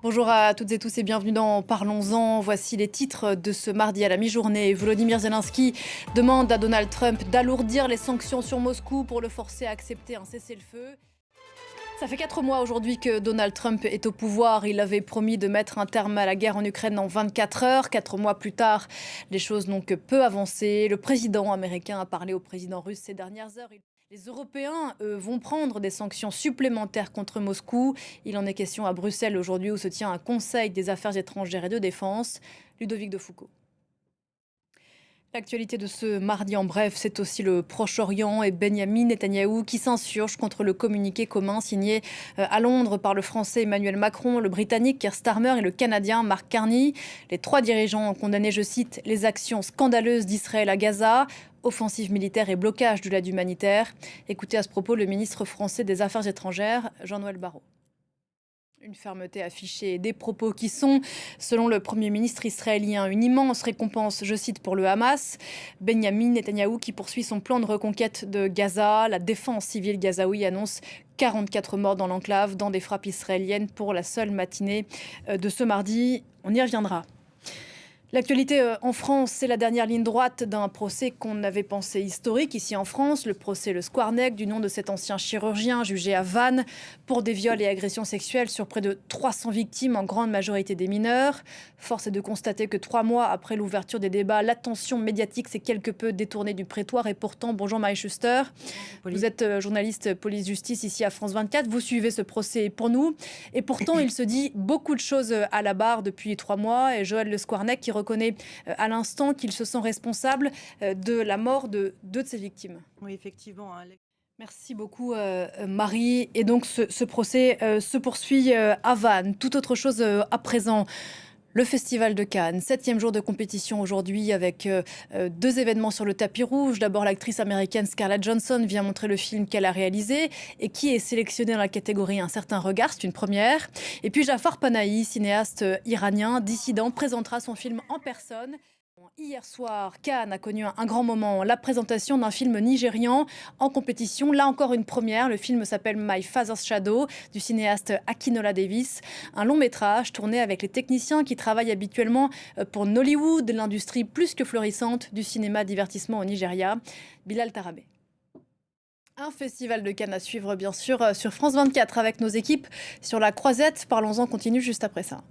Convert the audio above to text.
Bonjour à toutes et tous et bienvenue dans Parlons-en. Voici les titres de ce mardi à la mi-journée. Volodymyr Zelensky demande à Donald Trump d'alourdir les sanctions sur Moscou pour le forcer à accepter un cessez-le-feu. Ça fait 4 mois aujourd'hui que Donald Trump est au pouvoir. Il avait promis de mettre un terme à la guerre en Ukraine en 24 heures. 4 mois plus tard, les choses n'ont que peu avancé. Le président américain a parlé au président russe ces dernières heures. Les Européens, eux, vont prendre des sanctions supplémentaires contre Moscou. Il en est question à Bruxelles aujourd'hui où se tient un conseil des affaires étrangères et de défense. Ludovic de Foucault. L'actualité de ce mardi en bref, c'est aussi le Proche-Orient et Benyamin Netanyahou qui s'insurge contre le communiqué commun signé à Londres par le Français Emmanuel Macron, le Britannique Keir Starmer et le Canadien Mark Carney. Les trois dirigeants ont condamné, je cite, les actions scandaleuses d'Israël à Gaza, offensive militaire et blocage de l'aide humanitaire. Écoutez à ce propos le ministre français des Affaires étrangères, Jean-Noël Barrot. Une fermeté affichée et des propos qui sont, selon le Premier ministre israélien, une immense récompense, je cite, pour le Hamas. Benyamin Netanyahou qui poursuit son plan de reconquête de Gaza. La défense civile gazaoui annonce 44 morts dans l'enclave dans des frappes israéliennes pour la seule matinée de ce mardi. On y reviendra. L'actualité en France, c'est la dernière ligne droite d'un procès qu'on avait pensé historique ici en France, le procès Le Squarnec, du nom de cet ancien chirurgien jugé à Vannes pour des viols et agressions sexuelles sur près de 300 victimes, en grande majorité des mineurs. Force est de constater que 3 mois après l'ouverture des débats, l'attention médiatique s'est quelque peu détournée du prétoire. Et pourtant, bonjour Marie Schuster, vous êtes journaliste police-justice ici à France 24, vous suivez ce procès pour nous. Et pourtant, il se dit beaucoup de choses à la barre depuis 3 mois. Et Joël Le Squarnec qui reconnaît à l'instant qu'il se sent responsable de la mort de 2 de ses victimes. Oui, effectivement. Merci beaucoup Marie. Et donc ce procès se poursuit à Vannes. Tout autre chose à présent. Le Festival de Cannes, 7e jour de compétition aujourd'hui avec 2 événements sur le tapis rouge. D'abord, l'actrice américaine Scarlett Johansson vient montrer le film qu'elle a réalisé et qui est sélectionné dans la catégorie Un certain regard, c'est une première. Et puis Jafar Panahi, cinéaste iranien, dissident, présentera son film en personne. Hier soir, Cannes a connu un grand moment, la présentation d'un film nigérian en compétition. Là encore une première, le film s'appelle My Father's Shadow du cinéaste Akinola Davis. Un long métrage tourné avec les techniciens qui travaillent habituellement pour Nollywood, l'industrie plus que florissante du cinéma divertissement au Nigeria. Bilal Tarabé. Un festival de Cannes à suivre bien sûr sur France 24 avec nos équipes sur la Croisette. Parlons-en continue juste après ça.